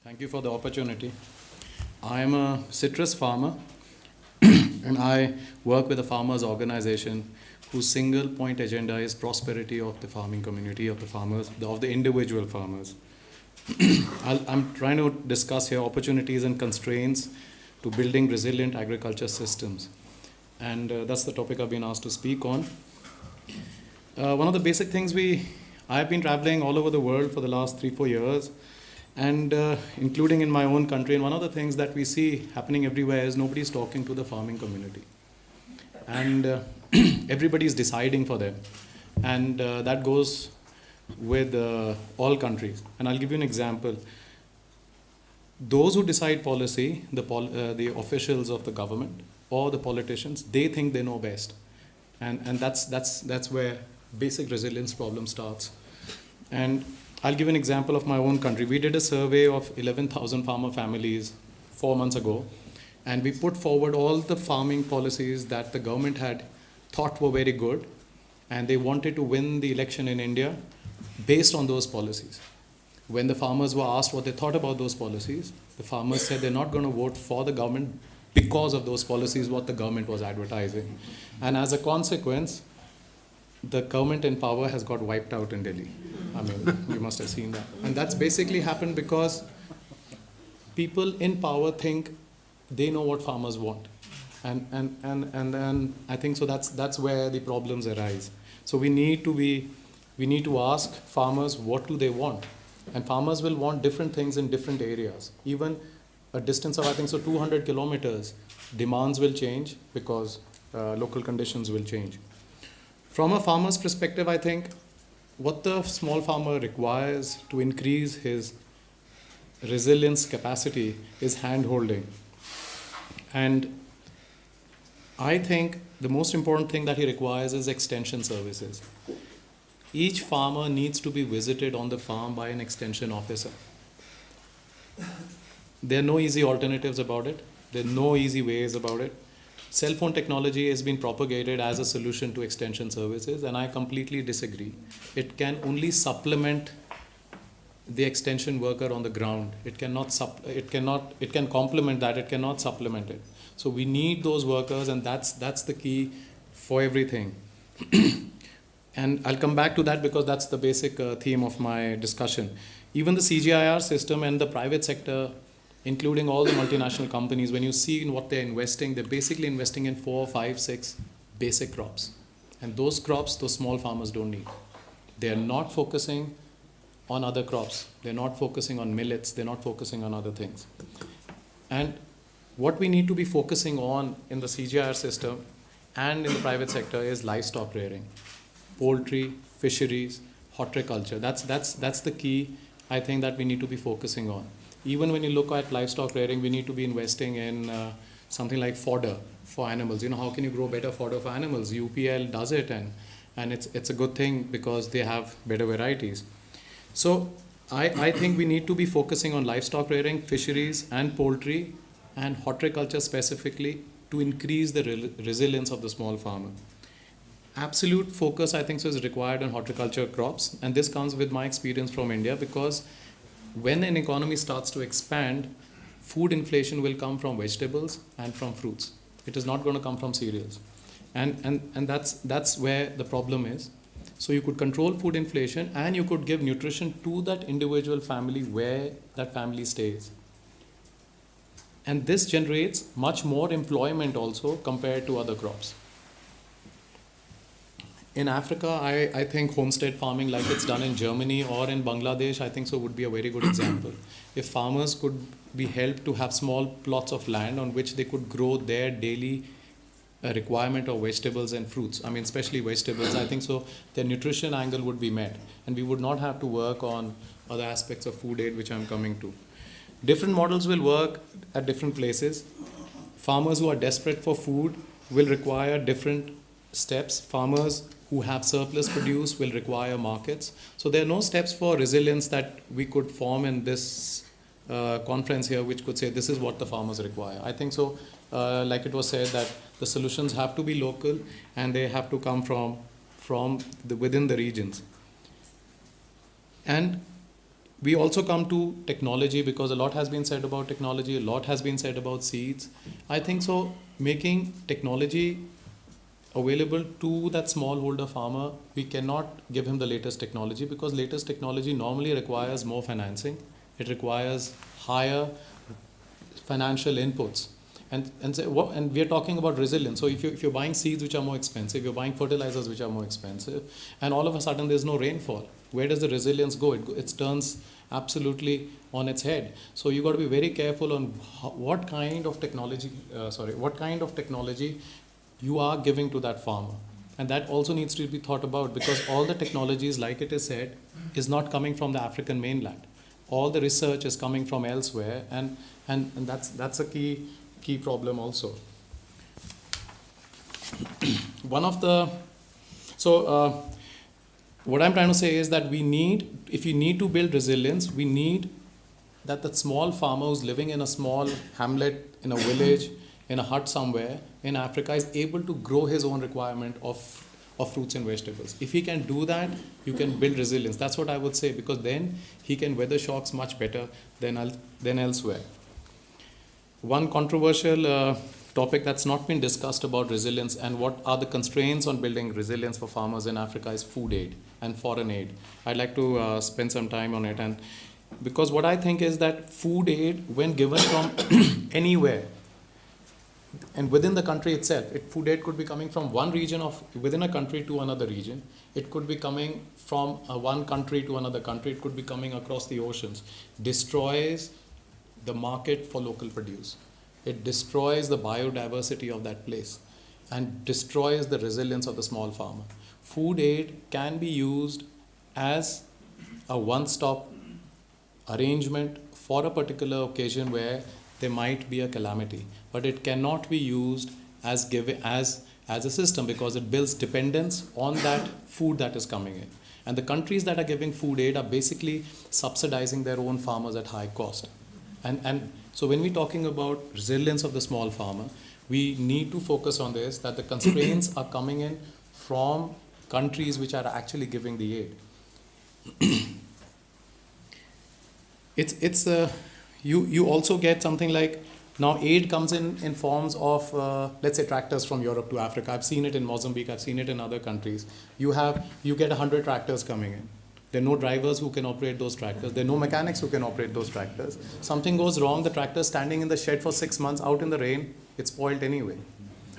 Thank you for the opportunity. I am a citrus farmer and I work with a farmers organization whose single point agenda is prosperity of the farming community, of the farmers, of the individual farmers. I'm trying to discuss here opportunities and constraints to building resilient agriculture systems. And that's the topic I've been asked to speak on. One of the basic things I've been traveling all over the world for the last 3-4 years, and including in my own country. And one of the things that we see happening everywhere is nobody's talking to the farming community. And everybody's deciding for them. And that goes with all countries. And I'll give you an example. Those who decide policy, the officials of the government or the politicians, they think they know best. And that's where basic resilience problem starts. And I'll give an example of my own country. We did a survey of 11,000 farmer families 4 months ago, and we put forward all the farming policies that the government had thought were very good, and they wanted to win the election in India based on those policies. When the farmers were asked what they thought about those policies, the farmers said they're not going to vote for the government because of those policies, what the government was advertising. And as a consequence, the government in power has got wiped out in Delhi. I mean, you must have seen that. And that's basically happened because people in power think they know what farmers want. And I think so that's where the problems arise. So we need to ask farmers what do they want. And farmers will want different things in different areas. Even a distance of, I think so, 200 kilometers, demands will change because local conditions will change. From a farmer's perspective, I think what the small farmer requires to increase his resilience capacity is hand-holding. And I think the most important thing that he requires is extension services. Each farmer needs to be visited on the farm by an extension officer. There are no easy alternatives about it. There are no easy ways about it. Cell phone technology has been propagated as a solution to extension services, and I completely disagree. It can only supplement the extension worker on the ground. It can complement that, it cannot supplement it. So we need those workers, and that's the key for everything. And I'll come back to that because that's the basic theme of my discussion. Even the CGIR system and the private sector, including all the multinational companies, when you see in what they're investing, they're basically investing in 4, 5, 6 basic crops. And those crops, those small farmers don't need. They're not focusing on other crops. They're not focusing on millets. They're not focusing on other things. And what we need to be focusing on in the CGIR system and in the private sector is livestock rearing, poultry, fisheries, horticulture. That's the key, I think, that we need to be focusing on. Even when you look at livestock rearing, we need to be investing in something like fodder for animals. You know, how can you grow better fodder for animals? UPL does it, and it's a good thing because they have better varieties. So I think we need to be focusing on livestock rearing, fisheries, and poultry, and horticulture specifically to increase the resilience of the small farmer. Absolute focus, I think, so is required on horticulture crops, and this comes with my experience from India because when an economy starts to expand, food inflation will come from vegetables and from fruits. It is not going to come from cereals. And that's where the problem is. So you could control food inflation and you could give nutrition to that individual family where that family stays. And this generates much more employment also compared to other crops. In Africa, I think homestead farming like it's done in Germany or in Bangladesh, I think so would be a very good example. If farmers could be helped to have small plots of land on which they could grow their daily requirement of vegetables and fruits, I mean especially vegetables, I think so their nutrition angle would be met and we would not have to work on other aspects of food aid which I'm coming to. Different models will work at different places. Farmers who are desperate for food will require different steps. Farmers who have surplus produce will require markets. So there are no steps for resilience that we could form in this conference here which could say this is what the farmers require. I think so, like it was said, that the solutions have to be local and they have to come from within the regions. And we also come to technology, because a lot has been said about technology, a lot has been said about seeds. I think so, making technology available to that smallholder farmer, we cannot give him the latest technology, because latest technology normally requires more financing. It requires higher financial inputs. And we are talking about resilience. So if you're buying seeds which are more expensive, you're buying fertilizers which are more expensive, and all of a sudden there's no rainfall, where does the resilience go? It turns absolutely on its head. So you got to be very careful on what kind of technology, you are giving to that farmer. And that also needs to be thought about, because all the technologies, like it is said, is not coming from the African mainland. All the research is coming from elsewhere, and that's a key problem also. One of the what I'm trying to say is that if you need to build resilience, we need that the small farmer who's living in a small hamlet, in a village, in a hut somewhere in Africa, is able to grow his own requirement of fruits and vegetables. If he can do that, you can build resilience. That's what I would say, because then he can weather shocks much better than elsewhere. One controversial topic that's not been discussed about resilience and what are the constraints on building resilience for farmers in Africa is food aid and foreign aid. I'd like to spend some time on it, and because what I think is that food aid, when given from anywhere and within the country itself, food aid could be coming from one region within a country to another region. It could be coming from one country to another country. It could be coming across the oceans. Destroys the market for local produce. It destroys the biodiversity of that place and destroys the resilience of the small farmer. Food aid can be used as a one-stop arrangement for a particular occasion where there might be a calamity, but it cannot be used as a system, because it builds dependence on that food that is coming in. And the countries that are giving food aid are basically subsidizing their own farmers at high cost. And so when we're talking about resilience of the small farmer, we need to focus on this, that the constraints are coming in from countries which are actually giving the aid. You also get something like, now aid comes in forms of, let's say, tractors from Europe to Africa. I've seen it in Mozambique, I've seen it in other countries. You get 100 tractors coming in. There are no drivers who can operate those tractors. There are no mechanics who can operate those tractors. Something goes wrong, the tractor is standing in the shed for 6 months out in the rain, it's spoiled anyway.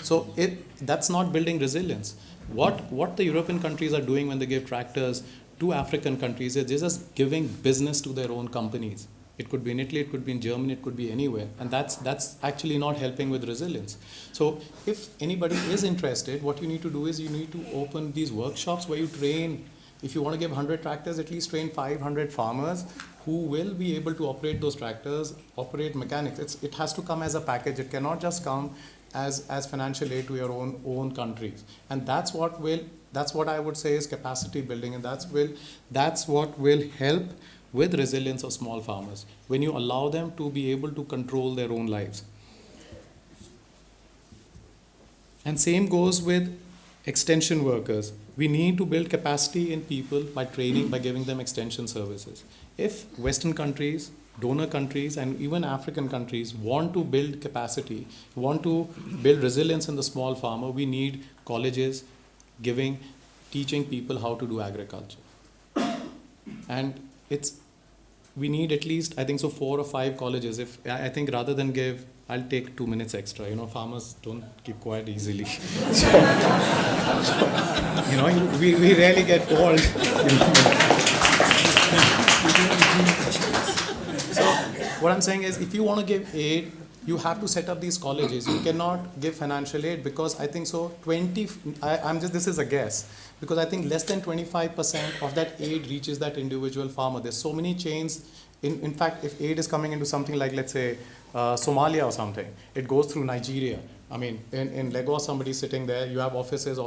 So that's not building resilience. What the European countries are doing when they give tractors to African countries is they're just giving business to their own companies. It could be in Italy, it could be in Germany, it could be anywhere. And that's actually not helping with resilience. So if anybody is interested, what you need to do is you need to open these workshops where you train. If you want to give 100 tractors, at least train 500 farmers who will be able to operate those tractors, operate mechanics. It has to come as a package. It cannot just come as financial aid to your own countries. And that's what I would say is capacity building, and that's what will help with resilience of small farmers, when you allow them to be able to control their own lives. And same goes with extension workers. We need to build capacity in people by training, by giving them extension services. If Western countries, donor countries, and even African countries want to build capacity, want to build resilience in the small farmer, we need colleges teaching people how to do agriculture. And we need at least, I think so, 4 or 5 colleges. I think rather than I'll take 2 minutes extra. Farmers don't keep quiet easily. We rarely get called. So what I'm saying is, if you want to give aid, you have to set up these colleges. You cannot give financial aid, because I think so this is a guess, because I think less than 25% of that aid reaches that individual farmer. There's so many chains. In fact, if aid is coming into something like, let's say, Somalia or something, it goes through Nigeria. I mean, in Lagos, somebody's sitting there, you have offices,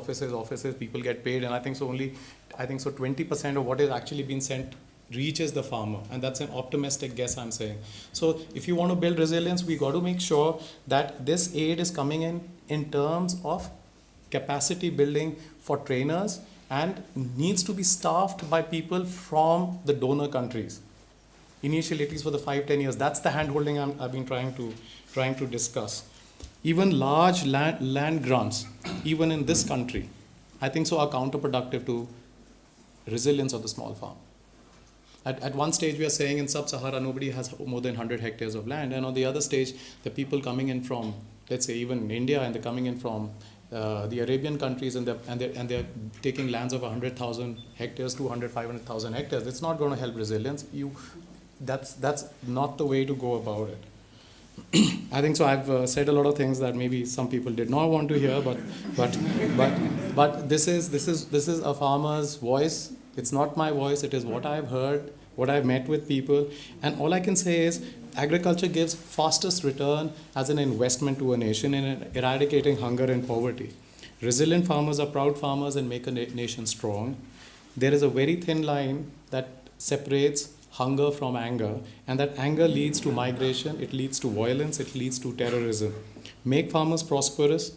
people get paid, and I think so 20% of what is actually being sent reaches the farmer, and that's an optimistic guess I'm saying. So if you want to build resilience, we got to make sure that this aid is coming in terms of capacity building for trainers, and needs to be staffed by people from the donor countries. Initially, at least for the 5-10 years, that's the hand holding I've been trying to discuss. Even large land grants, even in this country, I think so are counterproductive to resilience of the small farm. At one stage, we are saying in sub-Sahara, nobody has more than 100 hectares of land. And on the other stage, the people coming in from, let's say, even India, and they're coming in from the Arabian countries, and they're taking lands of 100,000 hectares, 200, 500,000 hectares. It's not going to help resilience. That's not the way to go about it. I think so. I've said a lot of things that maybe some people did not want to hear, but this is a farmer's voice. It's not my voice. It is what I've heard, what I've met with people, and all I can say is agriculture gives fastest return as an investment to a nation in eradicating hunger and poverty. Resilient farmers are proud farmers and make a nation strong. There is a very thin line that separates hunger from anger, and that anger leads to migration, it leads to violence, it leads to terrorism. Make farmers prosperous,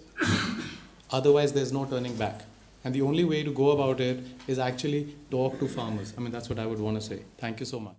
otherwise there's no turning back. And the only way to go about it is actually talk to farmers. I mean, that's what I would want to say. Thank you so much.